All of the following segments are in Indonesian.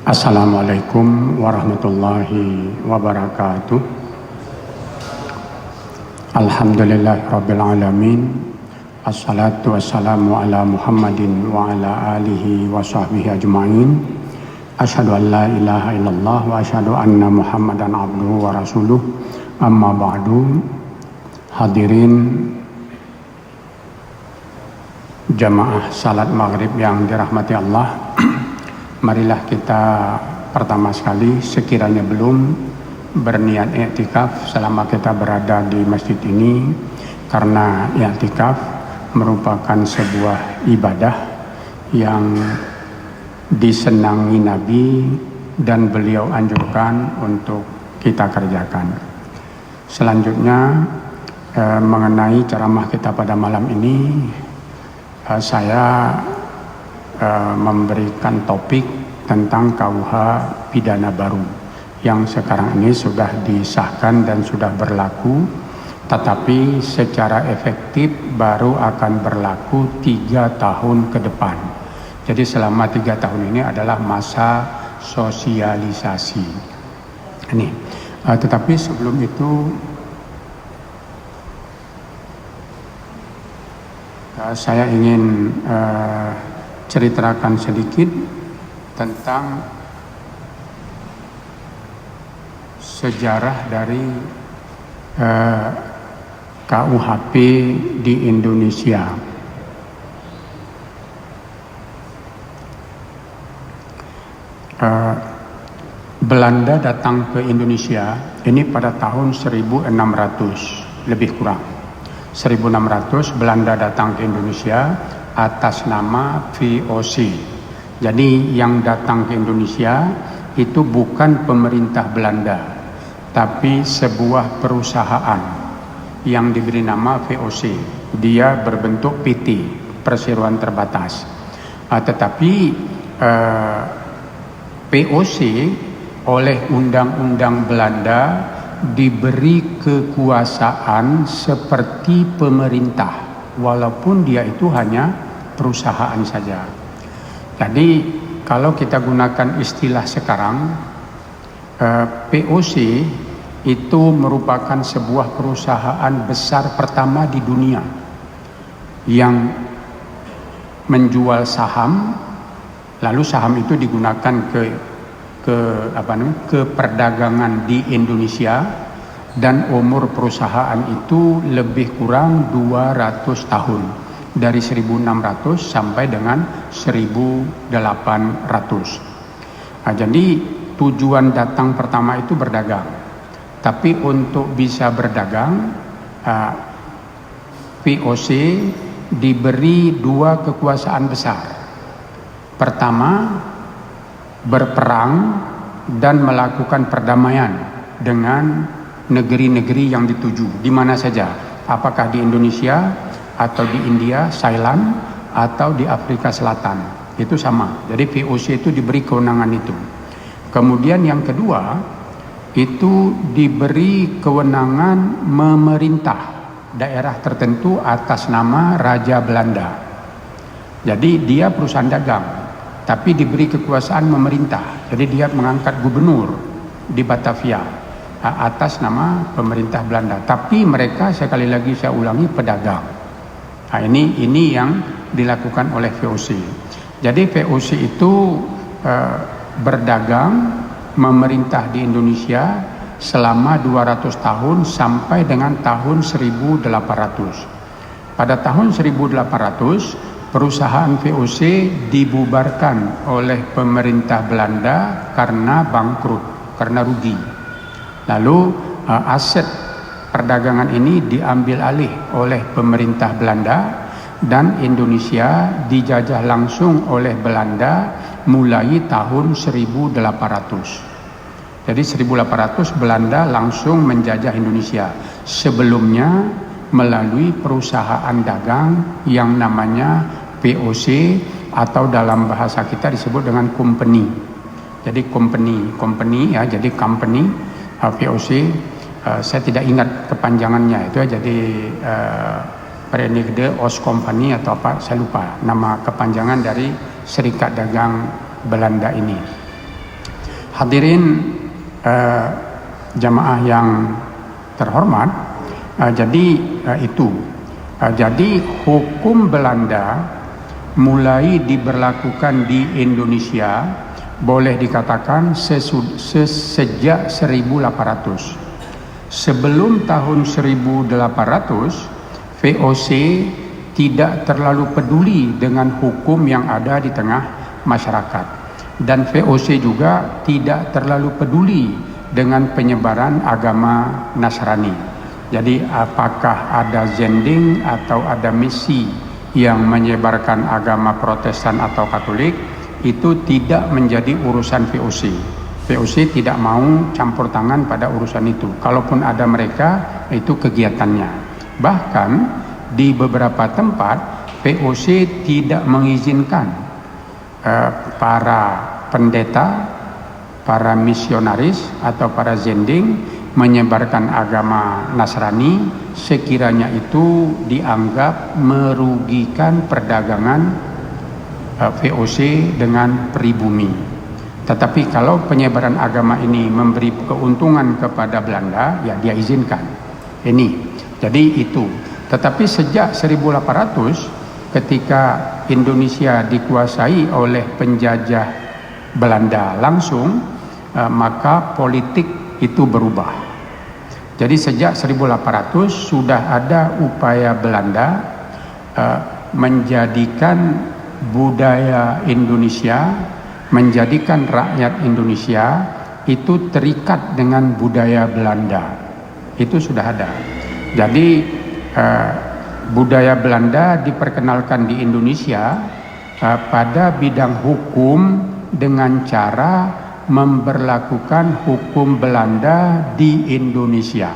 Assalamualaikum warahmatullahi wabarakatuh. Alhamdulillahirabbil alamin. Assalatu wassalamu ala Muhammadin wa ala alihi wa sahbihi ajma'in. Asyhadu an la ilaha illallah wa asyhadu anna Muhammadan abduhu wa rasuluh. Amma ba'du. Hadirin jamaah salat maghrib yang dirahmati Allah. Marilah kita pertama sekali sekiranya belum berniat i'tikaf selama kita berada di masjid ini, karena i'tikaf merupakan sebuah ibadah yang disenangi Nabi dan beliau anjurkan untuk kita kerjakan. Selanjutnya mengenai ceramah kita pada malam ini, saya memberikan topik tentang KUH pidana baru yang sekarang ini sudah disahkan dan sudah berlaku, tetapi secara efektif baru akan berlaku 3 tahun ke depan. Jadi selama 3 tahun ini adalah masa sosialisasi. Ini, tetapi sebelum itu saya ingin ceritakan sedikit tentang sejarah dari KUHP di Indonesia. Belanda datang ke Indonesia ini pada tahun 1600 lebih kurang. 1600 Belanda datang ke Indonesia atas nama VOC. Jadi yang datang ke Indonesia itu bukan pemerintah Belanda, tapi sebuah perusahaan yang diberi nama VOC. Dia berbentuk PT, perseroan terbatas. Tetapi VOC oleh undang-undang Belanda diberi kekuasaan seperti pemerintah, walaupun dia itu hanya perusahaan saja. Jadi kalau kita gunakan istilah sekarang, POC itu merupakan sebuah perusahaan besar pertama di dunia yang menjual saham, lalu saham itu digunakan ke perdagangan di Indonesia, dan umur perusahaan itu lebih kurang 200 tahun, dari 1600 sampai dengan 1800. Jadi tujuan datang pertama itu berdagang. Tapi untuk bisa berdagang, VOC diberi 2 kekuasaan besar. Pertama, berperang dan melakukan perdamaian dengan negeri-negeri yang dituju, di mana saja, apakah di Indonesia atau di India, Thailand, atau di Afrika Selatan, itu sama. Jadi VOC itu diberi kewenangan itu. Kemudian yang kedua, itu diberi kewenangan memerintah daerah tertentu atas nama Raja Belanda. Jadi dia perusahaan dagang, tapi diberi kekuasaan memerintah. Jadi dia mengangkat gubernur di Batavia atas nama pemerintah Belanda. Tapi mereka, sekali lagi saya ulangi, pedagang. Nah, ini yang dilakukan oleh VOC. Jadi VOC itu berdagang, memerintah di Indonesia selama 200 tahun sampai dengan tahun 1800. Pada tahun 1800 perusahaan VOC dibubarkan oleh pemerintah Belanda karena bangkrut, karena rugi. Lalu aset perdagangan ini diambil alih oleh pemerintah Belanda, dan Indonesia dijajah langsung oleh Belanda mulai tahun 1800. Jadi 1800 Belanda langsung menjajah Indonesia. Sebelumnya melalui perusahaan dagang yang namanya VOC, atau dalam bahasa kita disebut dengan company. Jadi company ya, jadi company VOC. Saya tidak ingat kepanjangannya itu, jadi Verenigde Oostcompagnie atau apa, saya lupa nama kepanjangan dari Serikat Dagang Belanda ini. Hadirin jamaah yang terhormat, jadi hukum Belanda mulai diberlakukan di Indonesia boleh dikatakan sejak 1800. Sebelum tahun 1800, VOC tidak terlalu peduli dengan hukum yang ada di tengah masyarakat, dan VOC juga tidak terlalu peduli dengan penyebaran agama Nasrani. Jadi apakah ada zending atau ada misi yang menyebarkan agama Protestan atau Katolik, itu tidak menjadi urusan VOC. VOC tidak mau campur tangan pada urusan itu. Kalaupun ada mereka, itu kegiatannya. Bahkan di beberapa tempat VOC tidak mengizinkan para pendeta, para misionaris atau para zending menyebarkan agama Nasrani sekiranya itu dianggap merugikan perdagangan VOC dengan pribumi. Tetapi kalau penyebaran agama ini memberi keuntungan kepada Belanda, ya dia izinkan. Ini, jadi itu. Tetapi sejak 1800, ketika Indonesia dikuasai oleh penjajah Belanda langsung, maka politik itu berubah. Jadi sejak 1800 sudah ada upaya Belanda menjadikan budaya Indonesia, menjadikan rakyat Indonesia itu terikat dengan budaya Belanda. Itu sudah ada. Jadi budaya Belanda diperkenalkan di Indonesia pada bidang hukum dengan cara memberlakukan hukum Belanda di Indonesia.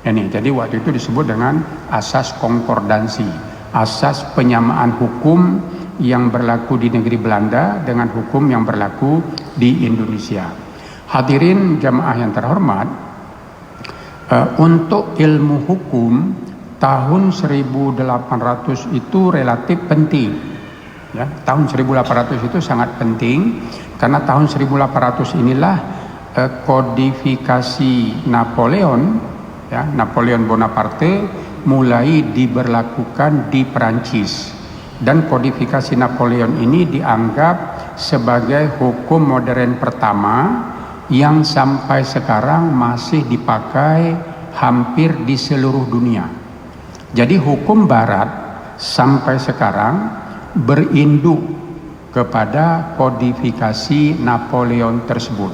Ini, jadi waktu itu disebut dengan asas konkordansi, asas penyamaan hukum yang berlaku di negeri Belanda dengan hukum yang berlaku di Indonesia. Hadirin jamaah yang terhormat, untuk ilmu hukum tahun 1800 itu relatif penting. Ya, tahun 1800 itu sangat penting karena tahun 1800 inilah kodifikasi Napoleon, ya, Napoleon Bonaparte mulai diberlakukan di Perancis. Dan kodifikasi Napoleon ini dianggap sebagai hukum modern pertama yang sampai sekarang masih dipakai hampir di seluruh dunia. Jadi hukum Barat sampai sekarang berinduk kepada kodifikasi Napoleon tersebut.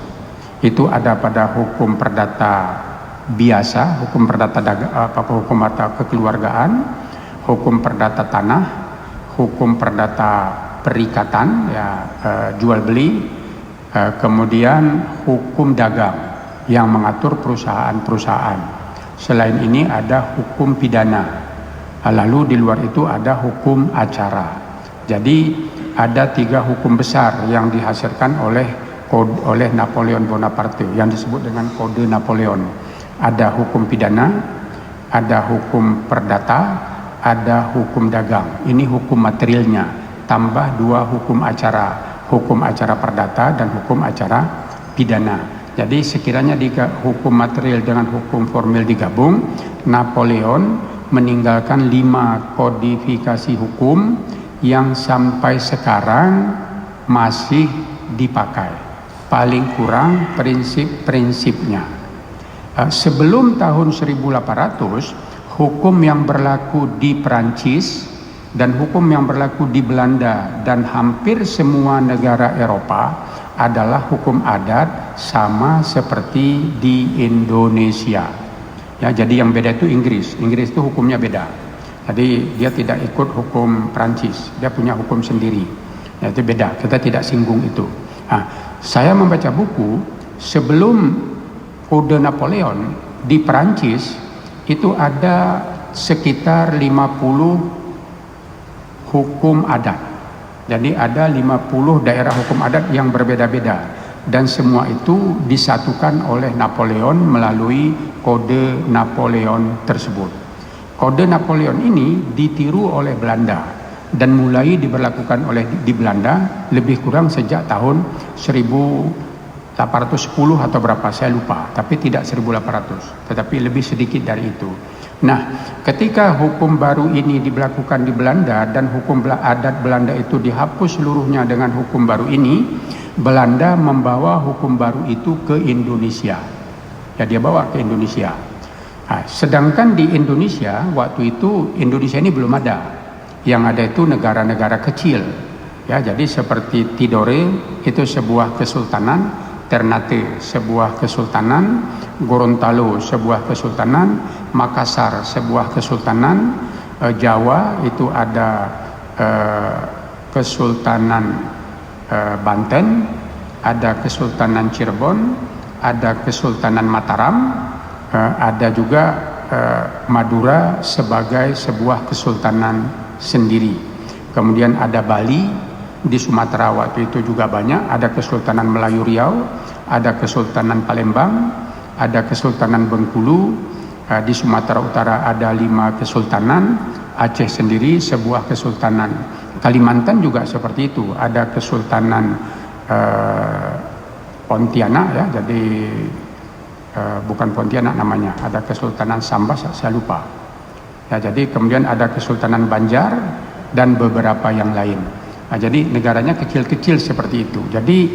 Itu ada pada hukum perdata biasa, hukum perdata hukum kekeluargaan, hukum perdata tanah, hukum perdata perikatan, ya, jual beli, kemudian hukum dagang yang mengatur perusahaan-perusahaan. Selain ini ada hukum pidana. Lalu di luar itu ada hukum acara. Jadi ada 3 hukum besar yang dihasilkan oleh Napoleon Bonaparte yang disebut dengan Kode Napoleon. Ada hukum pidana, ada hukum perdata, ada hukum dagang. Ini hukum materialnya, tambah 2 hukum acara perdata dan hukum acara pidana. Jadi sekiranya hukum material dengan hukum formil digabung, Napoleon meninggalkan 5 kodifikasi hukum yang sampai sekarang masih dipakai. Paling kurang prinsip-prinsipnya. Sebelum tahun 1800, hukum yang berlaku di Perancis dan hukum yang berlaku di Belanda dan hampir semua negara Eropa adalah hukum adat sama seperti di Indonesia. Ya, jadi yang beda itu Inggris. Inggris itu hukumnya beda. Jadi dia tidak ikut hukum Perancis, dia punya hukum sendiri. Ya, itu beda. Kita tidak singgung itu. Nah, saya membaca buku sebelum Kode Napoleon di Perancis itu ada sekitar 50 hukum adat. Jadi ada 50 daerah hukum adat yang berbeda-beda, dan semua itu disatukan oleh Napoleon melalui Kode Napoleon tersebut. Kode Napoleon ini ditiru oleh Belanda dan mulai diberlakukan di Belanda lebih kurang sejak tahun 1800 810 atau berapa saya lupa, tapi tidak 1800, tetapi lebih sedikit dari itu. Nah, ketika hukum baru ini diberlakukan di Belanda dan hukum adat Belanda itu dihapus seluruhnya dengan hukum baru ini, Belanda membawa hukum baru itu ke Indonesia. Ya, dia bawa ke Indonesia. Nah, sedangkan di Indonesia waktu itu Indonesia ini belum ada. Yang ada itu negara-negara kecil. Ya, jadi seperti Tidore itu sebuah kesultanan, Ternate sebuah kesultanan, Gorontalo sebuah kesultanan, Makassar sebuah kesultanan, Jawa itu ada Kesultanan Banten, ada Kesultanan Cirebon, ada Kesultanan Mataram, ada juga Madura sebagai sebuah kesultanan sendiri. Kemudian ada Bali. Di Sumatera waktu itu juga banyak, ada Kesultanan Melayu Riau, ada Kesultanan Palembang, ada Kesultanan Bengkulu, di Sumatera Utara ada 5 kesultanan, Aceh sendiri sebuah kesultanan, Kalimantan juga seperti itu, ada Kesultanan Pontianak ya, jadi bukan Pontianak namanya, ada Kesultanan Sambas saya lupa. Ya, jadi kemudian ada Kesultanan Banjar dan beberapa yang lain. Nah, jadi negaranya kecil-kecil seperti itu. Jadi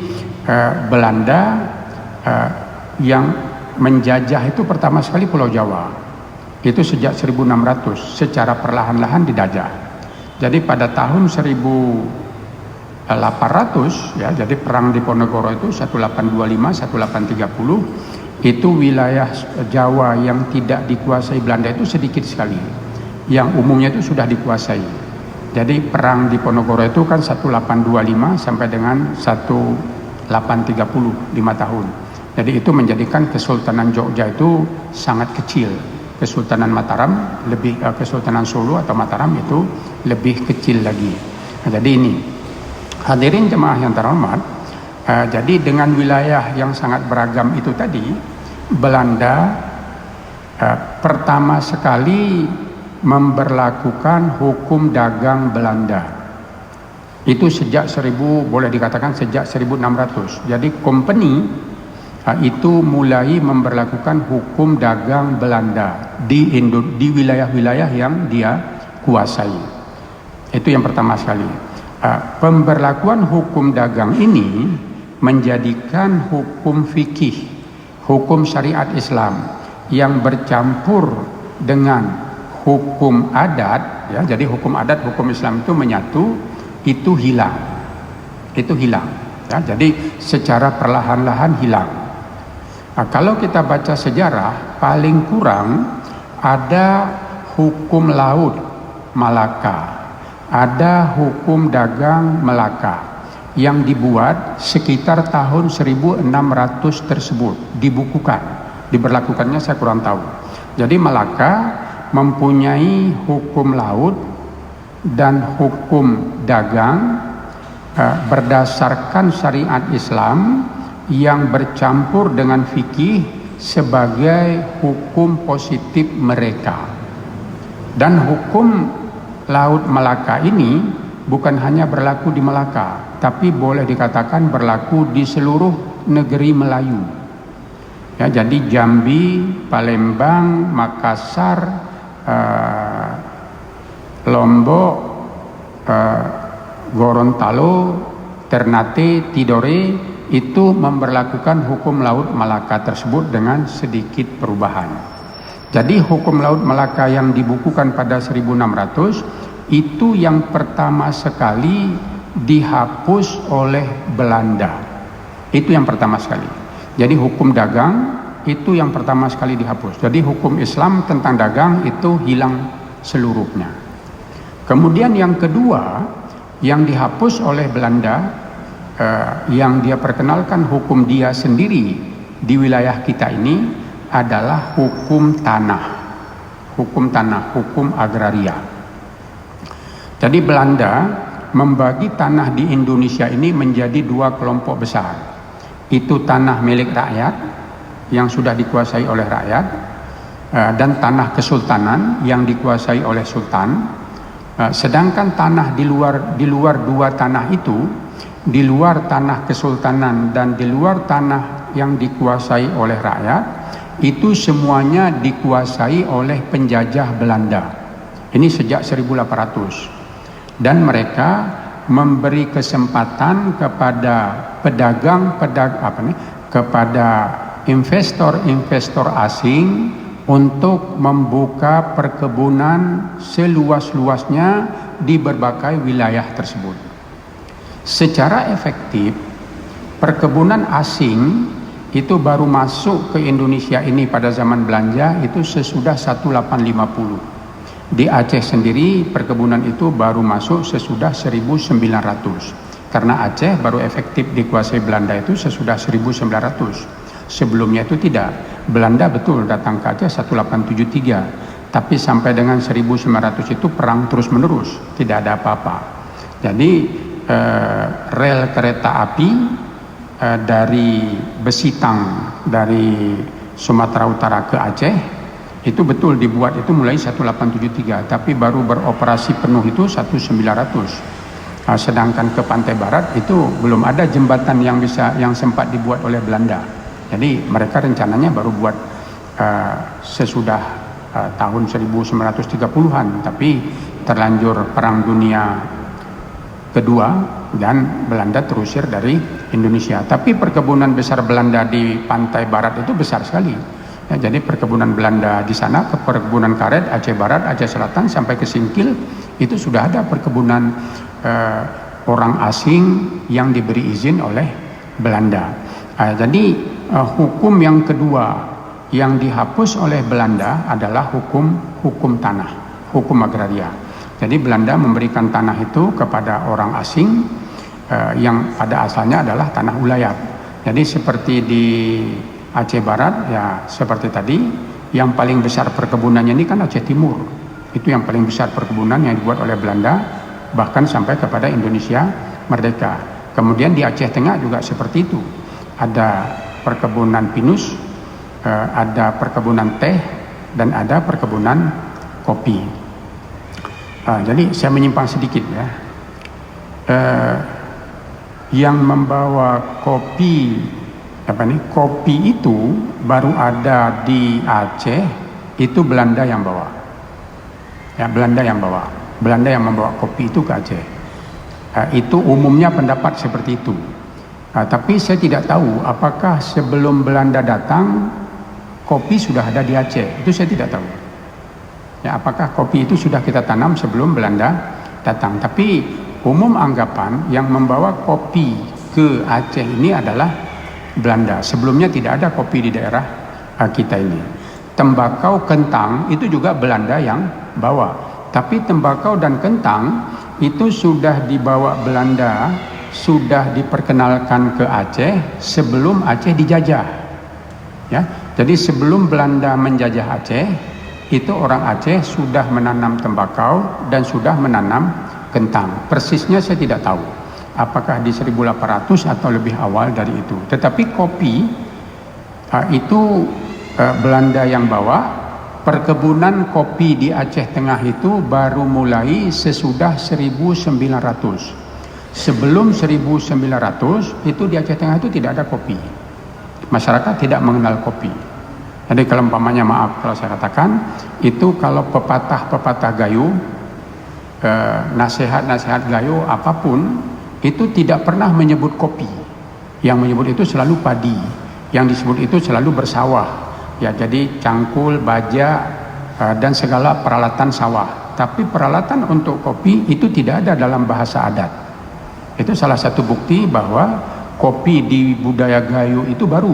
Belanda yang menjajah itu pertama sekali Pulau Jawa. Itu sejak 1600 secara perlahan-lahan didajah. Jadi pada tahun 1800 ya, jadi perang Diponegoro itu 1825 1830 itu wilayah Jawa yang tidak dikuasai Belanda itu sedikit sekali. Yang umumnya itu sudah dikuasai. Jadi perang Diponegoro itu kan 1825 sampai dengan 1830, 5 tahun. Jadi itu menjadikan Kesultanan Jogja itu sangat kecil. Kesultanan Mataram lebih, Kesultanan Solo atau Mataram itu lebih kecil lagi. Nah, jadi ini hadirin jemaah yang terhormat, jadi dengan wilayah yang sangat beragam itu tadi, Belanda pertama sekali memberlakukan hukum dagang Belanda itu sejak boleh dikatakan sejak 1600. Jadi company itu mulai memberlakukan hukum dagang Belanda di wilayah-wilayah yang dia kuasai. Itu yang pertama sekali. Pemberlakuan hukum dagang ini menjadikan hukum fikih, hukum syariat Islam yang bercampur dengan hukum adat, ya, jadi hukum adat, hukum Islam itu menyatu, itu hilang, ya, jadi secara perlahan-lahan hilang. Nah, kalau kita baca sejarah, paling kurang ada hukum laut Malaka, ada hukum dagang Melaka yang dibuat sekitar tahun 1600 tersebut, dibukukan, diberlakukannya saya kurang tahu. Jadi Malaka mempunyai hukum laut dan hukum dagang berdasarkan syariat Islam yang bercampur dengan fikih sebagai hukum positif mereka. Dan hukum laut Malaka ini bukan hanya berlaku di Malaka, tapi boleh dikatakan berlaku di seluruh negeri Melayu. Ya, jadi Jambi, Palembang, Makassar, Lombok, Gorontalo, Ternate, Tidore itu memberlakukan hukum laut Malaka tersebut dengan sedikit perubahan. Jadi hukum laut Malaka yang dibukukan pada 1600 itu yang pertama sekali dihapus oleh Belanda. Itu yang pertama sekali. Jadi hukum dagang itu yang pertama sekali dihapus. Jadi hukum Islam tentang dagang itu hilang seluruhnya. Kemudian yang kedua yang dihapus oleh Belanda, yang dia perkenalkan hukum dia sendiri di wilayah kita ini adalah hukum tanah, hukum agraria. Jadi Belanda membagi tanah di Indonesia ini menjadi 2 kelompok besar. Itu tanah milik rakyat yang sudah dikuasai oleh rakyat, dan tanah kesultanan yang dikuasai oleh sultan. Sedangkan tanah di luar 2 tanah di luar tanah kesultanan dan di luar tanah yang dikuasai oleh rakyat, itu semuanya dikuasai oleh penjajah Belanda. Ini sejak 1800. Dan mereka memberi kesempatan kepada kepada investor-investor asing untuk membuka perkebunan seluas-luasnya di berbagai wilayah tersebut. Secara efektif, perkebunan asing itu baru masuk ke Indonesia ini pada zaman Belanda itu sesudah 1850. Di Aceh sendiri perkebunan itu baru masuk sesudah 1900. Karena Aceh baru efektif dikuasai Belanda itu sesudah 1900. Sebelumnya itu tidak. Belanda betul datang ke Aceh 1873. Tapi sampai dengan 1900 itu perang terus menerus, tidak ada apa-apa. Jadi rel kereta api dari Besitang dari Sumatera Utara ke Aceh itu betul dibuat itu mulai 1873, tapi baru beroperasi penuh itu 1900. Sedangkan ke pantai barat itu belum ada jembatan yang sempat dibuat oleh Belanda. Jadi mereka rencananya baru buat sesudah tahun 1930-an, tapi terlanjur Perang Dunia Kedua dan Belanda terusir dari Indonesia. Tapi perkebunan besar Belanda di pantai barat itu besar sekali. Ya, jadi perkebunan Belanda di sana, ke perkebunan karet Aceh Barat, Aceh Selatan sampai ke Singkil itu sudah ada perkebunan orang asing yang diberi izin oleh Belanda. Jadi hukum yang kedua yang dihapus oleh Belanda adalah hukum tanah, hukum agraria. Jadi Belanda memberikan tanah itu kepada orang asing yang pada asalnya adalah tanah ulayat. Jadi seperti di Aceh Barat ya seperti tadi, yang paling besar perkebunannya ini kan Aceh Timur. Itu yang paling besar perkebunan yang dibuat oleh Belanda bahkan sampai kepada Indonesia merdeka. Kemudian di Aceh Tengah juga seperti itu. Ada perkebunan pinus, ada perkebunan teh dan ada perkebunan kopi. Jadi saya menyimpang sedikit ya. Yang membawa kopi itu baru ada di Aceh, itu Belanda yang bawa. Ya, Belanda yang membawa kopi itu ke Aceh. Itu umumnya pendapat seperti itu. Tapi saya tidak tahu apakah sebelum Belanda datang kopi sudah ada di Aceh. Itu saya tidak tahu. Ya, apakah kopi itu sudah kita tanam sebelum Belanda datang? Tapi umum anggapan yang membawa kopi ke Aceh ini adalah Belanda. Sebelumnya tidak ada kopi di daerah kita ini. Tembakau, kentang itu juga Belanda yang bawa. Tapi tembakau dan kentang itu sudah dibawa Belanda, sudah diperkenalkan ke Aceh sebelum Aceh dijajah. Ya, jadi sebelum Belanda menjajah Aceh, itu orang Aceh sudah menanam tembakau dan sudah menanam kentang. Persisnya saya tidak tahu. Apakah di 1800 atau lebih awal dari itu. Tetapi kopi itu Belanda yang bawa. Perkebunan kopi di Aceh Tengah itu baru mulai sesudah 1900. Sebelum 1900 itu di Aceh Tengah itu tidak ada kopi. Masyarakat tidak mengenal kopi. Jadi kalau umpamanya, maaf kalau saya katakan, itu kalau pepatah-pepatah gayo, nasihat-nasihat gayo apapun, itu tidak pernah menyebut kopi. Yang menyebut itu selalu padi. Yang disebut itu selalu bersawah. Ya, jadi cangkul, baja, dan segala peralatan sawah. Tapi peralatan untuk kopi itu tidak ada dalam bahasa adat. Itu salah satu bukti bahwa kopi di budaya Gayo itu baru.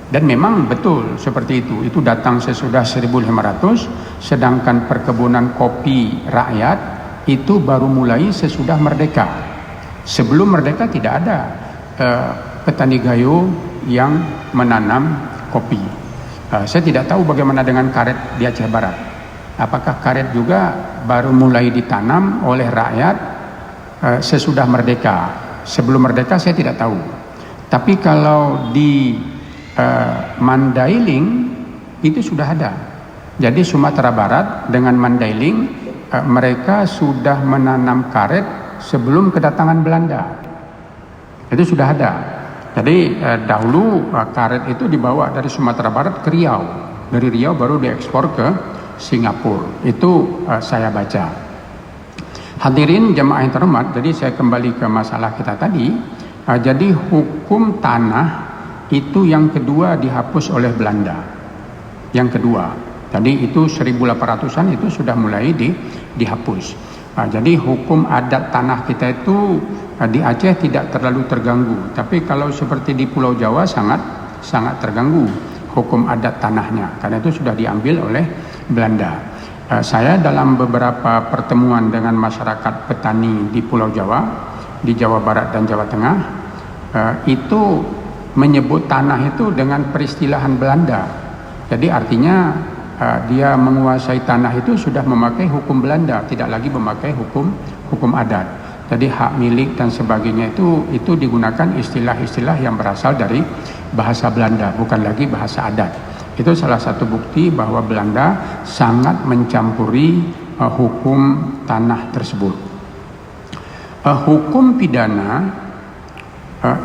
Dan memang betul seperti itu. Itu datang sesudah 1500, sedangkan perkebunan kopi rakyat itu baru mulai sesudah merdeka. Sebelum merdeka tidak ada petani Gayo yang menanam kopi. Saya tidak tahu bagaimana dengan karet di Aceh Barat. Apakah karet juga baru mulai ditanam oleh rakyat sesudah merdeka? Sebelum merdeka saya tidak tahu. Tapi kalau di Mandailing itu sudah ada. Jadi Sumatera Barat dengan Mandailing mereka sudah menanam karet sebelum kedatangan Belanda. Itu sudah ada. Jadi dahulu karet itu dibawa dari Sumatera Barat ke Riau. Dari Riau baru diekspor ke Singapura. Itu saya baca. Hadirin jemaah yang terhormat, jadi saya kembali ke masalah kita tadi. Jadi hukum tanah itu yang kedua dihapus oleh Belanda. Yang kedua. Jadi itu 1800-an itu sudah mulai dihapus. Jadi hukum adat tanah kita itu di Aceh tidak terlalu terganggu. Tapi kalau seperti di Pulau Jawa sangat terganggu hukum adat tanahnya. Karena itu sudah diambil oleh Belanda. Saya dalam beberapa pertemuan dengan masyarakat petani di Pulau Jawa, di Jawa Barat dan Jawa Tengah, itu menyebut tanah itu dengan peristilahan Belanda. Jadi artinya dia menguasai tanah itu sudah memakai hukum Belanda, tidak lagi memakai hukum adat. Jadi hak milik dan sebagainya itu digunakan istilah-istilah yang berasal dari bahasa Belanda, bukan lagi bahasa adat. Itu salah satu bukti bahwa Belanda sangat mencampuri hukum tanah tersebut. Hukum pidana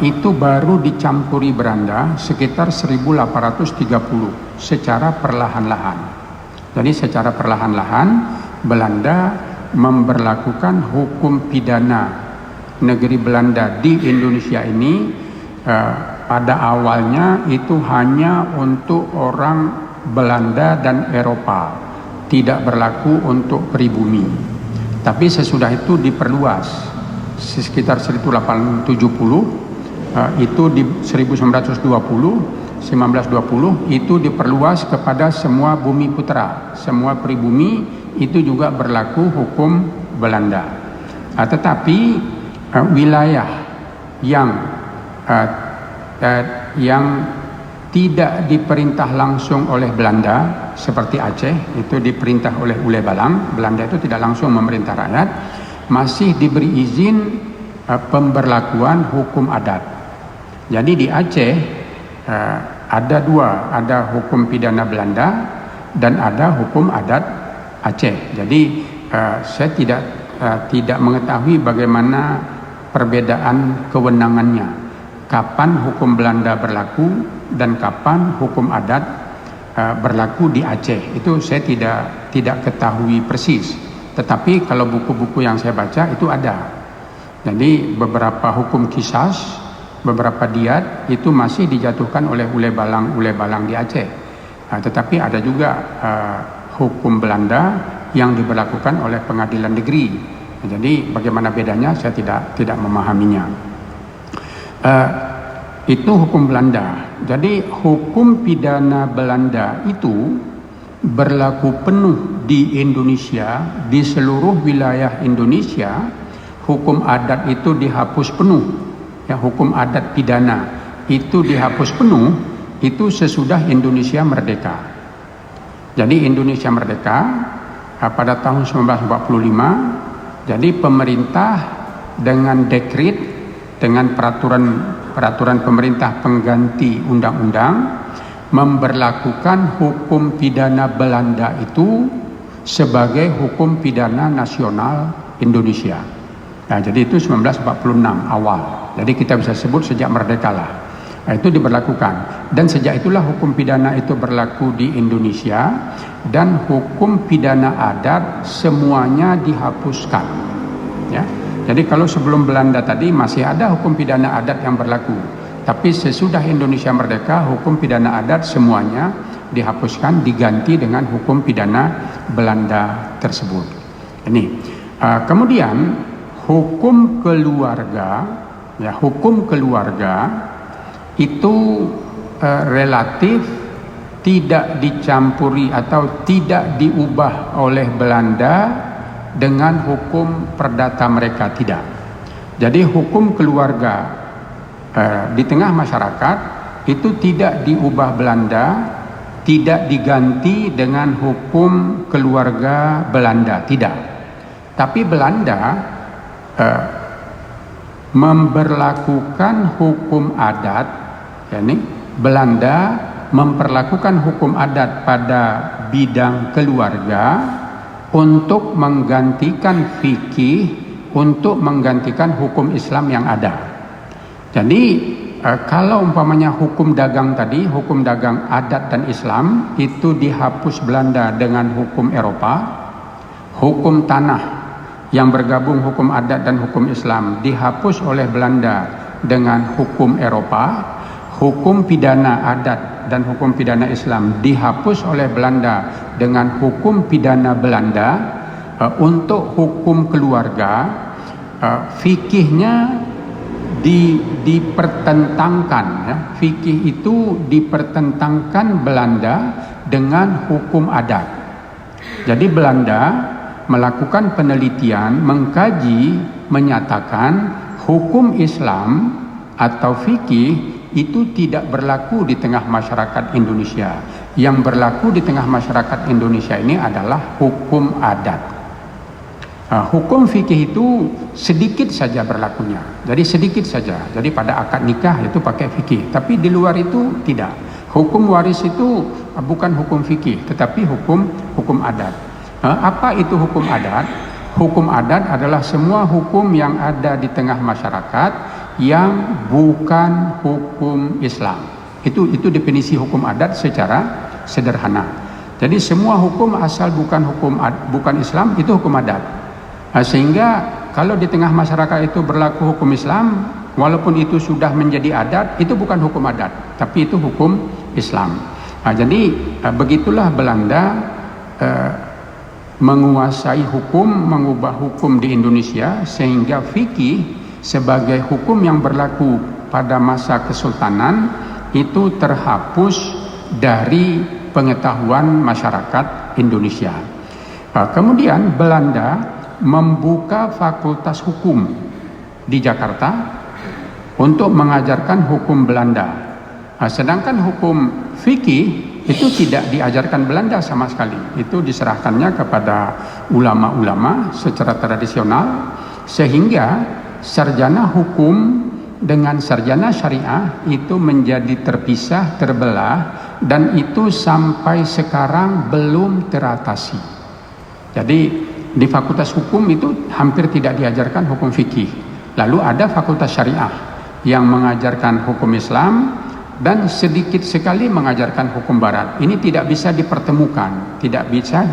itu baru dicampuri Belanda sekitar 1830 secara perlahan-lahan. Jadi secara perlahan-lahan Belanda memberlakukan hukum pidana negeri Belanda di Indonesia ini. Pada awalnya itu hanya untuk orang Belanda dan Eropa, tidak berlaku untuk pribumi. Tapi sesudah itu diperluas sekitar 1870. Itu di 1920 itu diperluas kepada semua bumi putra, semua pribumi itu juga berlaku hukum Belanda. Tetapi wilayah yang tidak diperintah langsung oleh Belanda seperti Aceh itu diperintah oleh Ule Balang, Belanda itu tidak langsung memerintah rakyat, masih diberi izin pemberlakuan hukum adat. Jadi di Aceh ada dua, ada hukum pidana Belanda dan ada hukum adat Aceh. Jadi saya tidak mengetahui bagaimana perbedaan kewenangannya, kapan hukum Belanda berlaku dan kapan hukum adat berlaku di Aceh. Itu saya tidak ketahui persis. Tetapi kalau buku-buku yang saya baca itu ada. Jadi beberapa hukum kisas, beberapa diat itu masih dijatuhkan oleh ule balang di Aceh. Tetapi ada juga hukum Belanda yang diberlakukan oleh pengadilan negeri. Jadi bagaimana bedanya saya tidak memahaminya. Itu hukum Belanda. Jadi hukum pidana Belanda itu berlaku penuh di Indonesia, di seluruh wilayah Indonesia. Hukum adat itu dihapus penuh. Ya, hukum adat pidana itu dihapus penuh itu sesudah Indonesia merdeka. Jadi Indonesia merdeka pada tahun 1945. Jadi pemerintah dengan dekret, dengan peraturan pemerintah pengganti undang-undang memberlakukan hukum pidana Belanda itu sebagai hukum pidana nasional Indonesia. Nah, jadi itu 1946 awal. Jadi kita bisa sebut sejak merdeka lah. Nah, itu diberlakukan. Dan sejak itulah hukum pidana itu berlaku di Indonesia. Dan hukum pidana adat semuanya dihapuskan. Ya. Jadi kalau sebelum Belanda tadi masih ada hukum pidana adat yang berlaku. Tapi sesudah Indonesia merdeka, hukum pidana adat semuanya dihapuskan, diganti dengan hukum pidana Belanda tersebut. Ini. Kemudian hukum keluarga, ya, hukum keluarga itu relatif tidak dicampuri atau tidak diubah oleh Belanda dengan hukum perdata mereka, tidak. Jadi hukum keluarga di tengah masyarakat itu tidak diubah Belanda, tidak diganti dengan hukum keluarga Belanda, tidak. Tapi Belanda memberlakukan hukum adat, yakni Belanda memperlakukan hukum adat pada bidang keluarga untuk menggantikan fikih, untuk menggantikan hukum Islam yang ada. Jadi kalau umpamanya hukum dagang tadi, hukum dagang adat dan Islam itu dihapus Belanda dengan hukum Eropa, hukum tanah yang bergabung hukum adat dan hukum Islam dihapus oleh Belanda dengan hukum Eropa, hukum pidana adat dan hukum pidana Islam dihapus oleh Belanda dengan hukum pidana Belanda. Untuk hukum keluarga, fikihnya dipertentangkan, ya. Fikih itu dipertentangkan Belanda dengan hukum adat. Jadi Belanda melakukan penelitian, mengkaji, menyatakan hukum Islam atau fikih itu tidak berlaku di tengah masyarakat Indonesia. Yang berlaku di tengah masyarakat Indonesia ini adalah hukum adat. Hukum fikih itu sedikit saja berlakunya, jadi sedikit saja. Jadi pada akad nikah itu pakai fikih, tapi di luar itu tidak. Hukum waris itu bukan hukum fikih, tetapi hukum adat. Apa itu hukum adat? Hukum adat adalah semua hukum yang ada di tengah masyarakat yang bukan hukum Islam. Itu definisi hukum adat secara sederhana. Jadi semua hukum asal bukan Islam itu hukum adat. Sehingga kalau di tengah masyarakat itu berlaku hukum Islam, walaupun itu sudah menjadi adat, itu bukan hukum adat, tapi itu hukum Islam. Jadi begitulah Belanda menguasai hukum, mengubah hukum di Indonesia, sehingga fikih sebagai hukum yang berlaku pada masa kesultanan itu terhapus dari pengetahuan masyarakat Indonesia. Kemudian Belanda membuka fakultas hukum di Jakarta untuk mengajarkan hukum Belanda. Sedangkan hukum fikih itu tidak diajarkan Belanda sama sekali. Itu diserahkannya kepada ulama-ulama secara tradisional, sehingga sarjana hukum dengan sarjana syariah itu menjadi terpisah, terbelah, dan itu sampai sekarang belum teratasi. Jadi di fakultas hukum itu hampir tidak diajarkan hukum fikih. Lalu ada fakultas syariah yang mengajarkan hukum Islam dan sedikit sekali mengajarkan hukum barat. Ini tidak bisa dipertemukan, tidak bisa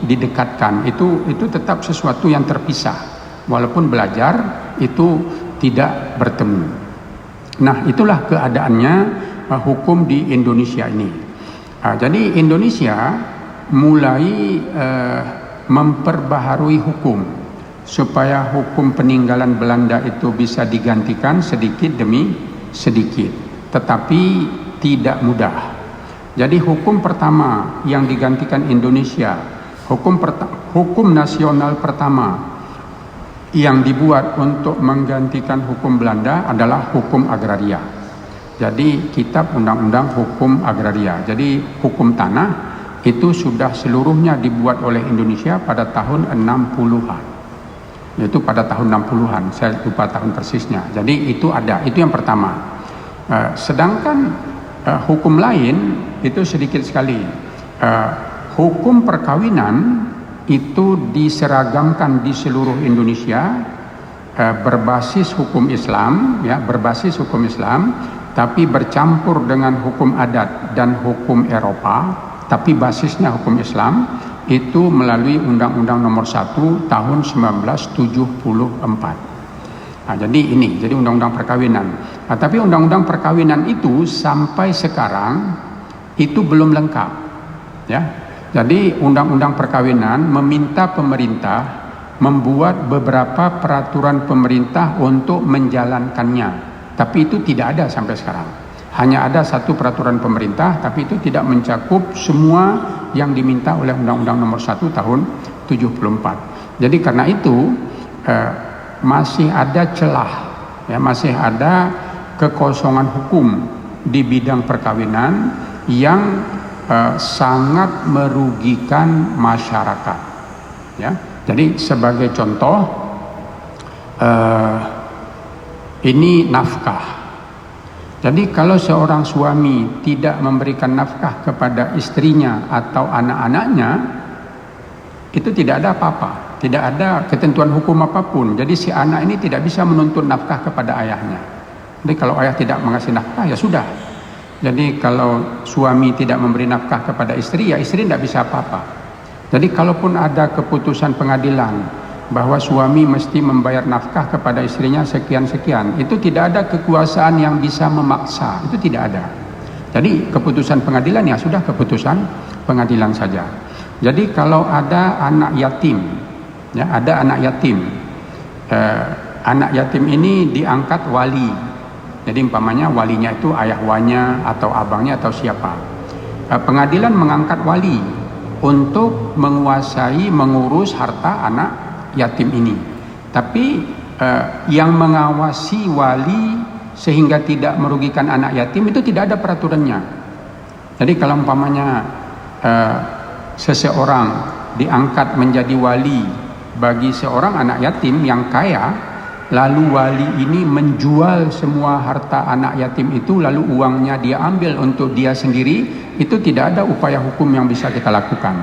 didekatkan. Itu tetap sesuatu yang terpisah. Walaupun belajar itu tidak bertemu. Nah, itulah keadaannya hukum di Indonesia ini. Jadi Indonesia mulai memperbaharui hukum supaya hukum peninggalan Belanda itu bisa digantikan sedikit demi sedikit, tetapi tidak mudah. Jadi hukum pertama yang digantikan Indonesia, hukum nasional pertama yang dibuat untuk menggantikan hukum Belanda adalah hukum agraria. Jadi kitab undang-undang hukum agraria. Jadi hukum tanah itu sudah seluruhnya dibuat oleh Indonesia pada tahun 60-an. Yaitu pada tahun 60-an, saya lupa tahun persisnya. Jadi itu ada, itu yang pertama. Sedangkan hukum lain itu sedikit sekali. Hukum perkawinan itu diseragamkan di seluruh Indonesia, berbasis hukum Islam, ya, berbasis hukum Islam, tapi bercampur dengan hukum adat dan hukum Eropa. Tapi basisnya hukum Islam itu melalui Undang-Undang Nomor 1 tahun 1974. Jadi Undang-Undang Perkawinan. Tapi Undang-Undang Perkawinan itu sampai sekarang itu belum lengkap. Ya, jadi Undang-Undang Perkawinan meminta pemerintah membuat beberapa peraturan pemerintah untuk menjalankannya. Tapi itu tidak ada sampai sekarang. Hanya ada satu peraturan pemerintah, tapi itu tidak mencakup semua yang diminta oleh Undang-Undang Nomor 1 tahun 74. Jadi karena itu masih ada celah, ya, masih ada kekosongan hukum di bidang perkawinan yang sangat merugikan masyarakat. Ya, jadi sebagai contoh, ini nafkah. Jadi kalau seorang suami tidak memberikan nafkah kepada istrinya atau anak-anaknya, itu tidak ada apa-apa, tidak ada ketentuan hukum apapun. Jadi si anak ini tidak bisa menuntut nafkah kepada ayahnya. Jadi kalau ayah tidak mengasih nafkah, ya sudah. Jadi kalau suami tidak memberi nafkah kepada istri, ya istri tidak bisa apa-apa. Jadi kalaupun ada keputusan pengadilan bahwa suami mesti membayar nafkah kepada istrinya sekian-sekian, itu tidak ada kekuasaan yang bisa memaksa, itu tidak ada. Jadi keputusan pengadilan ya sudah keputusan pengadilan saja. Jadi kalau ada anak yatim, ya ada anak yatim, anak yatim ini diangkat wali. Jadi umpamanya walinya itu ayahwanya atau abangnya atau siapa. Pengadilan mengangkat wali untuk menguasai, mengurus harta anak yatim ini. Tapi yang mengawasi wali sehingga tidak merugikan anak yatim itu tidak ada peraturannya. Jadi kalau umpamanya seseorang diangkat menjadi wali bagi seorang anak yatim yang kaya, lalu wali ini menjual semua harta anak yatim itu, lalu uangnya dia ambil untuk dia sendiri, itu tidak ada upaya hukum yang bisa kita lakukan.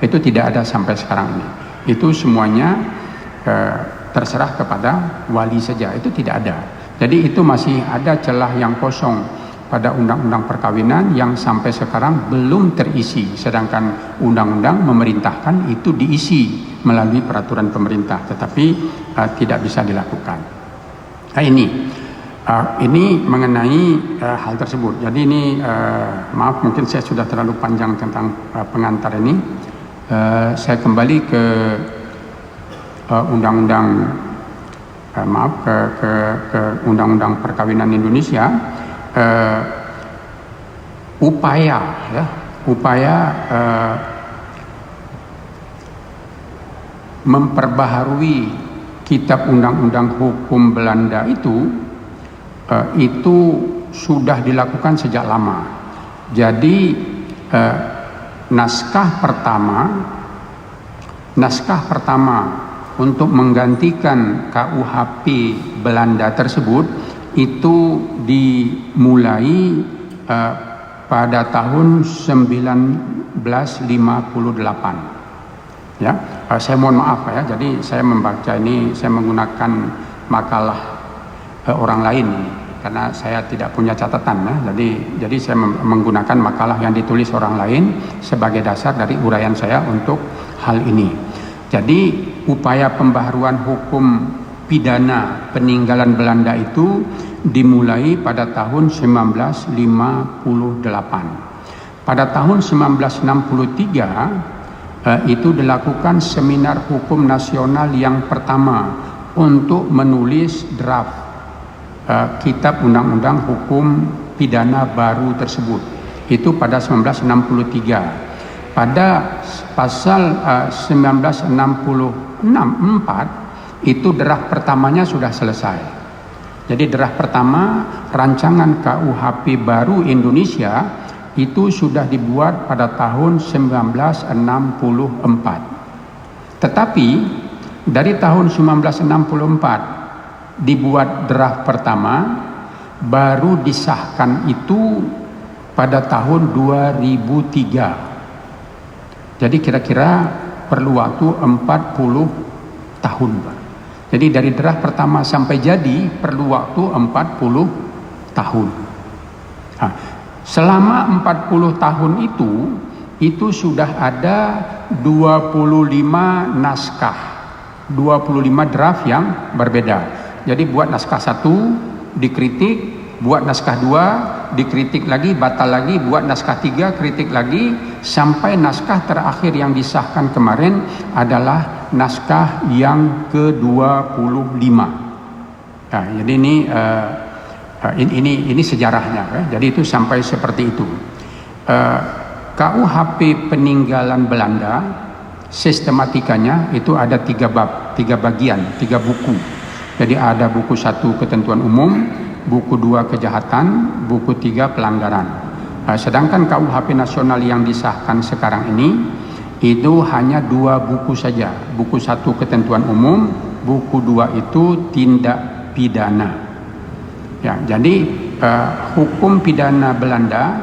Itu tidak ada sampai sekarang ini. Itu semuanya terserah kepada wali saja, itu tidak ada. Jadi itu masih ada celah yang kosong pada undang-undang perkawinan yang sampai sekarang belum terisi, sedangkan undang-undang memerintahkan itu diisi melalui peraturan pemerintah, tetapi tidak bisa dilakukan. Nah ini mengenai hal tersebut. Jadi ini maaf mungkin saya sudah terlalu panjang tentang pengantar ini. Saya kembali ke undang-undang ke undang-undang perkawinan Indonesia. Upaya memperbaharui kitab undang-undang hukum Belanda itu sudah dilakukan sejak lama. Jadi naskah pertama untuk menggantikan KUHP Belanda tersebut itu dimulai pada tahun 1958. Ya, saya mohon maaf ya. Jadi saya membaca ini, saya menggunakan makalah orang lain karena saya tidak punya catatan ya. Jadi saya menggunakan makalah yang ditulis orang lain sebagai dasar dari uraian saya untuk hal ini. Jadi upaya pembaharuan hukum pidana peninggalan Belanda itu dimulai pada tahun 1958. Pada tahun 1963 itu dilakukan seminar hukum nasional yang pertama untuk menulis draft kitab undang-undang hukum pidana baru tersebut. Itu pada 1963. Pada pasal 1964 itu draft pertamanya sudah selesai. Jadi draft pertama rancangan KUHP baru Indonesia itu sudah dibuat pada tahun 1964. Tetapi dari tahun 1964 dibuat draft pertama, baru disahkan itu pada tahun 2003. Jadi kira-kira perlu waktu 40 tahun, Pak. Jadi dari draft pertama sampai jadi perlu waktu 40 tahun. Nah, selama 40 tahun itu sudah ada 25 naskah, 25 draft yang berbeda. Jadi buat naskah 1 dikritik, buat naskah 2 dikritik lagi, batal lagi, buat naskah 3 kritik lagi, sampai naskah terakhir yang disahkan kemarin adalah naskah yang ke-25. Nah, jadi ini sejarahnya ya. Jadi itu sampai seperti itu. KUHP peninggalan Belanda sistematikanya itu ada 3 bab, 3 bagian, 3 buku. Jadi ada buku 1 ketentuan umum, buku 2 kejahatan, buku 3 pelanggaran. Sedangkan KUHP nasional yang disahkan sekarang ini itu hanya 2 buku saja. Buku 1 ketentuan umum, buku 2 itu tindak pidana. Ya, jadi hukum pidana Belanda,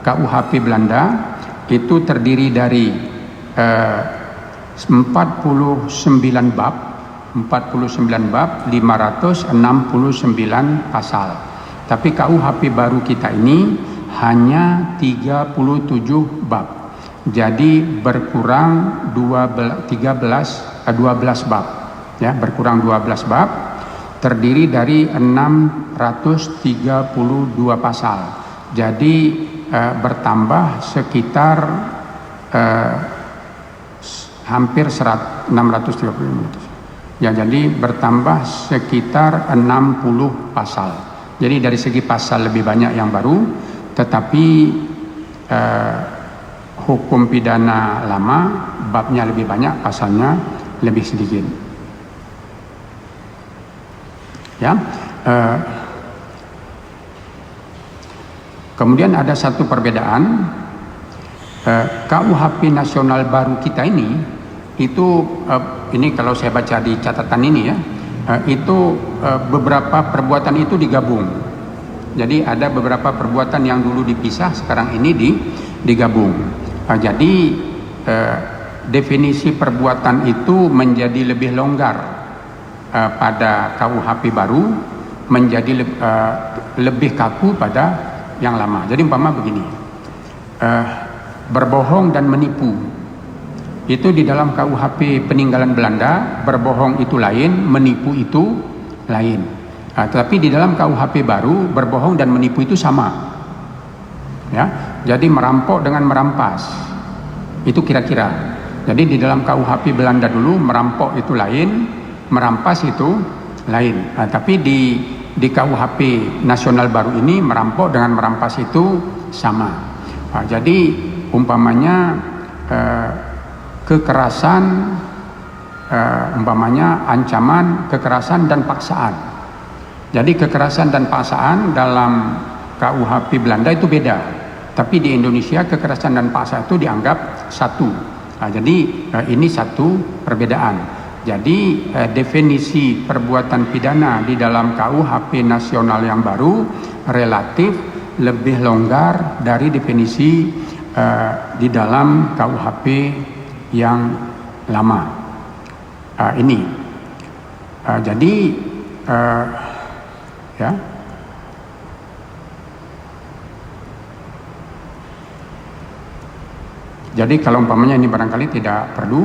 KUHP Belanda itu terdiri dari 49 bab, 569 pasal. Tapi KUHP baru kita ini hanya 37 bab. Jadi berkurang 12 bab. Ya, berkurang 12 bab, terdiri dari 632 pasal. Jadi bertambah sekitar hampir 630. Ya, jadi bertambah sekitar 60 pasal. Jadi dari segi pasal lebih banyak yang baru, tetapi hukum pidana lama babnya lebih banyak, pasalnya lebih sedikit. Ya, kemudian ada satu perbedaan. KUHP nasional baru kita ini itu ini kalau saya baca di catatan ini ya, itu beberapa perbuatan itu digabung. Jadi ada beberapa perbuatan yang dulu dipisah, sekarang ini digabung. Jadi definisi perbuatan itu menjadi lebih longgar pada KUHP baru, menjadi lebih kaku pada yang lama. Jadi umpama begini, berbohong dan menipu itu di dalam KUHP peninggalan Belanda, berbohong itu lain, menipu itu lain. Tetapi di dalam KUHP baru, berbohong dan menipu itu sama. Ya, jadi merampok dengan merampas itu kira-kira. Jadi di dalam KUHP Belanda dulu merampok itu lain, merampas itu lain. Tapi di KUHP nasional baru ini merampok dengan merampas itu sama. Jadi umpamanya kekerasan, umpamanya ancaman, kekerasan dan paksaan. Jadi kekerasan dan paksaan dalam KUHP Belanda itu beda. Tapi di Indonesia kekerasan dan paksa itu dianggap satu. Jadi ini satu perbedaan. Jadi definisi perbuatan pidana di dalam KUHP nasional yang baru relatif lebih longgar dari definisi di dalam KUHP yang lama. Ini. Jadi ya. Jadi kalau umpamanya ini barangkali tidak perlu.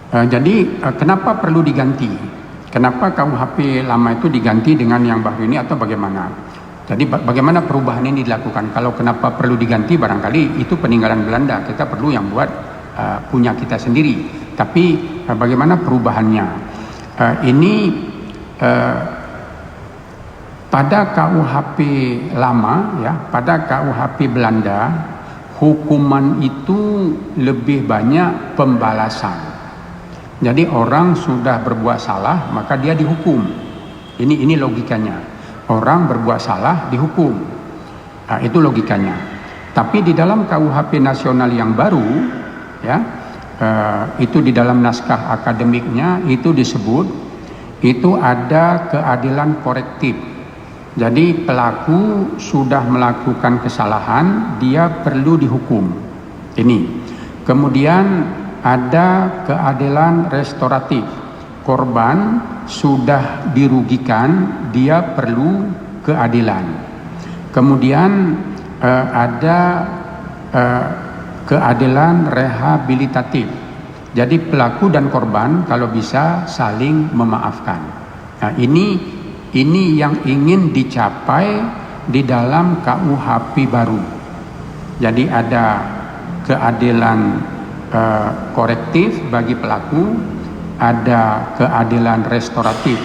Jadi kenapa perlu diganti? Kenapa KUHP lama itu diganti dengan yang baru ini atau bagaimana? Jadi bagaimana perubahan ini dilakukan? Kalau kenapa perlu diganti, barangkali itu peninggalan Belanda. Kita perlu yang buat punya kita sendiri. Tapi bagaimana perubahannya? Ini pada KUHP lama, ya, pada KUHP Belanda, hukuman itu lebih banyak pembalasan. Jadi orang sudah berbuat salah maka dia dihukum. Ini logikanya. Orang berbuat salah dihukum. Itu logikanya. Tapi di dalam KUHP nasional yang baru, ya, itu di dalam naskah akademiknya itu disebut itu ada keadilan korektif. Jadi pelaku sudah melakukan kesalahan, dia perlu dihukum. Ini. Kemudian ada keadilan restoratif. Korban sudah dirugikan, dia perlu keadilan. Kemudian ada keadilan rehabilitatif. Jadi pelaku dan korban kalau bisa saling memaafkan. Nah, ini yang ingin dicapai di dalam KUHP baru. Jadi ada keadilan korektif bagi pelaku, ada keadilan restoratif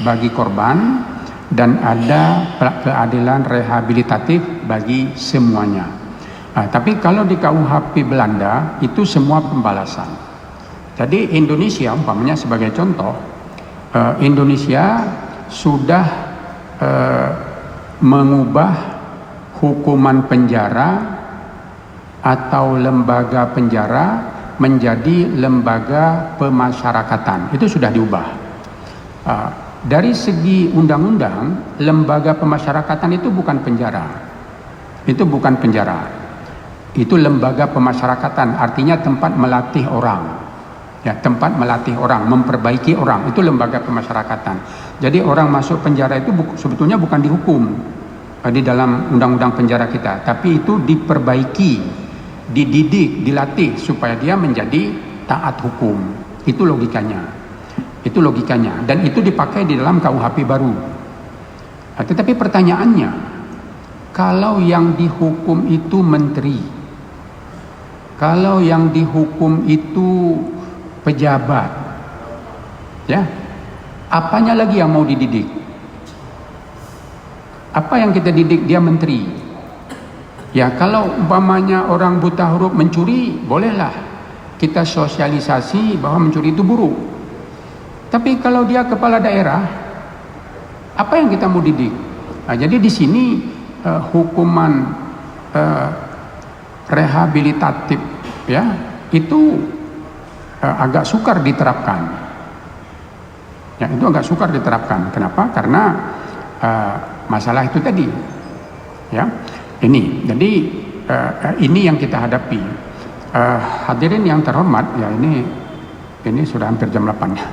bagi korban, dan ada keadilan rehabilitatif bagi semuanya. Tapi kalau di KUHP Belanda itu semua pembalasan. Jadi Indonesia umpamanya sebagai contoh, Indonesia sudah mengubah hukuman penjara atau lembaga penjara menjadi lembaga pemasyarakatan. Itu sudah diubah. Dari segi undang-undang, lembaga pemasyarakatan itu bukan penjara. Itu bukan penjara. Itu lembaga pemasyarakatan, artinya tempat melatih orang. Ya, tempat melatih orang, memperbaiki orang, itu lembaga pemasyarakatan. Jadi orang masuk penjara itu sebetulnya bukan dihukum di dalam undang-undang penjara kita, tapi itu diperbaiki, dididik, dilatih supaya dia menjadi taat hukum. Itu logikanya. Itu logikanya, dan itu dipakai di dalam KUHP baru. Tetapi pertanyaannya, kalau yang dihukum itu menteri, kalau yang dihukum itu pejabat, ya, apanya lagi yang mau dididik? Apa yang kita didik? Dia menteri. Ya, kalau umpamanya orang buta huruf mencuri, bolehlah kita sosialisasi bahwa mencuri itu buruk. Tapi kalau dia kepala daerah, apa yang kita mau didik? Nah, jadi di sini hukuman rehabilitatif, ya, itu agak sukar diterapkan. Ya, itu agak sukar diterapkan. Kenapa? Karena masalah itu tadi. Ya, ini. Jadi ini yang kita hadapi. Hadirin yang terhormat, ya, ini sudah hampir jam 8 ya.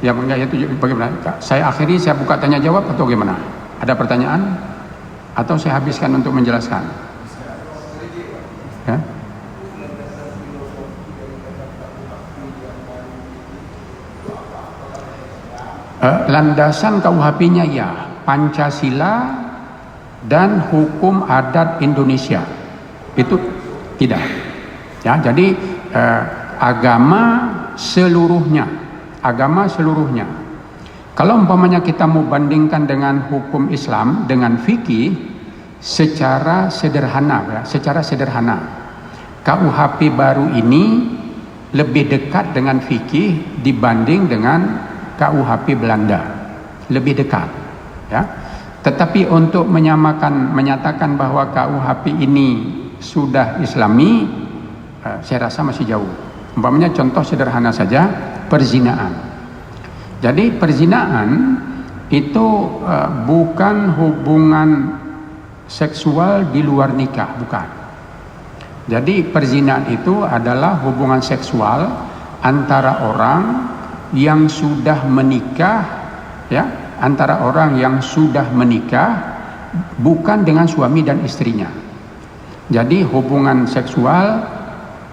Ya, enggak, itu bagaimana? Saya akhiri, saya buka tanya jawab atau gimana? Ada pertanyaan? Atau saya habiskan untuk menjelaskan? Ya. Landasan KUHP-nya ya Pancasila dan hukum adat Indonesia. Itu tidak. Ya, jadi agama seluruhnya. Kalau umpamanya kita mau bandingkan dengan hukum Islam, dengan fikih, secara sederhana, KUHP baru ini lebih dekat dengan fikih dibanding dengan KUHP Belanda, lebih dekat, ya. Tetapi untuk menyatakan bahwa KUHP ini sudah Islami, saya rasa masih jauh. Umpamanya contoh sederhana saja, perzinaan. Jadi perzinaan itu bukan hubungan seksual di luar nikah, bukan. Jadi perzinaan itu adalah hubungan seksual antara orang yang sudah menikah, ya, antara orang yang sudah menikah bukan dengan suami dan istrinya. Jadi hubungan seksual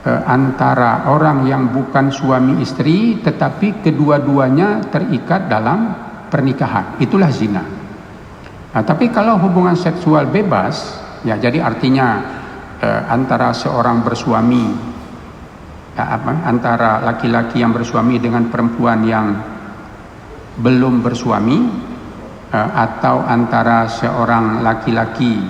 antara orang yang bukan suami istri tetapi kedua-duanya terikat dalam pernikahan, itulah zina. Nah, tapi kalau hubungan seksual bebas, ya, jadi artinya antara seorang bersuami, antara laki-laki yang bersuami dengan perempuan yang belum bersuami, atau antara seorang laki-laki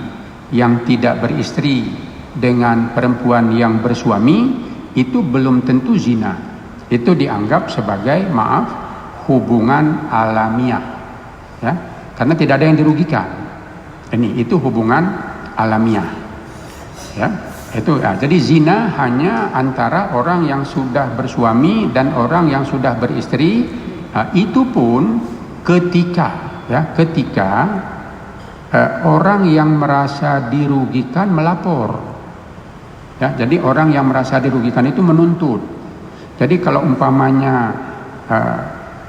yang tidak beristri dengan perempuan yang bersuami, itu belum tentu zina. Itu dianggap sebagai, maaf, hubungan alamiah, ya, karena tidak ada yang dirugikan. Itu hubungan alamiah, ya. Itu, ya. Jadi zina hanya antara orang yang sudah bersuami dan orang yang sudah beristri. Itu pun ketika orang yang merasa dirugikan melapor. Ya, jadi orang yang merasa dirugikan itu menuntut. Jadi kalau umpamanya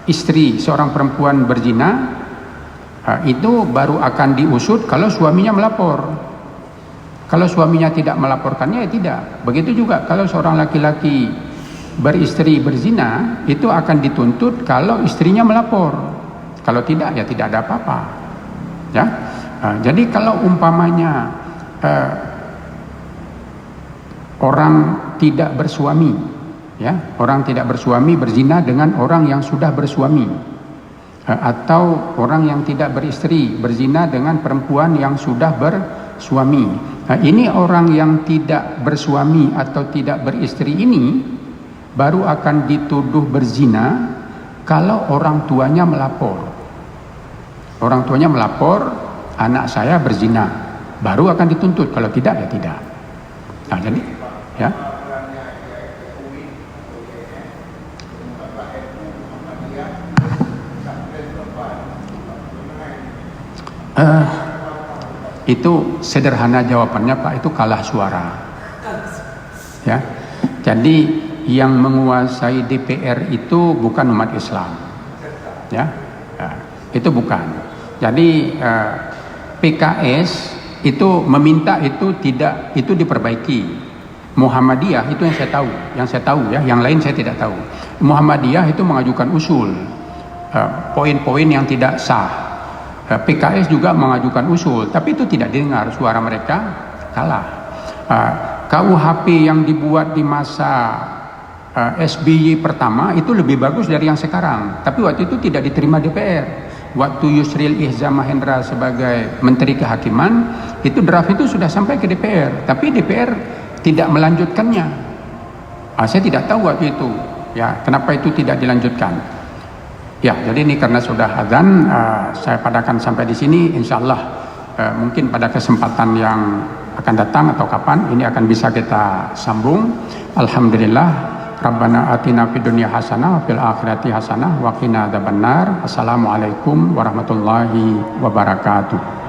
istri seorang perempuan berzina, itu baru akan diusut kalau suaminya melapor. Kalau suaminya tidak melaporkannya, ya tidak. Begitu juga kalau seorang laki-laki beristri berzina, itu akan dituntut kalau istrinya melapor. Kalau tidak, ya tidak ada apa-apa. Ya, jadi kalau umpamanya orang tidak bersuami, ya, orang tidak bersuami berzina dengan orang yang sudah bersuami, atau orang yang tidak beristri berzina dengan perempuan yang sudah bersuami. Ini orang yang tidak bersuami atau tidak beristri ini baru akan dituduh berzina kalau orang tuanya melapor. Orang tuanya melapor, anak saya berzina, baru akan dituntut. Kalau tidak, ya tidak. Nah, jadi, ya. Itu sederhana jawabannya, Pak, itu kalah suara. Ya. Jadi yang menguasai DPR itu bukan umat Islam, ya, itu bukan. Jadi PKS itu meminta itu tidak, itu diperbaiki. Muhammadiyah itu yang saya tahu ya, yang lain saya tidak tahu. Muhammadiyah itu mengajukan usul poin-poin yang tidak sah. PKS juga mengajukan usul, tapi itu tidak didengar, suara mereka kalah. KUHP yang dibuat di masa SBY pertama itu lebih bagus dari yang sekarang, tapi waktu itu tidak diterima DPR. Waktu Yusril Ihza Mahendra sebagai Menteri Kehakiman, itu draft itu sudah sampai ke DPR, tapi DPR tidak melanjutkannya. Saya tidak tahu waktu itu, ya, kenapa itu tidak dilanjutkan. Ya, jadi ini karena sudah adzan, saya padakan sampai di sini. Insya Allah mungkin pada kesempatan yang akan datang atau kapan ini akan bisa kita sambung. Alhamdulillah, Rabbana atina fid dunya hasanah wa fil akhirati hasanah wa qina adzabannar. Assalamualaikum warahmatullahi wabarakatuh.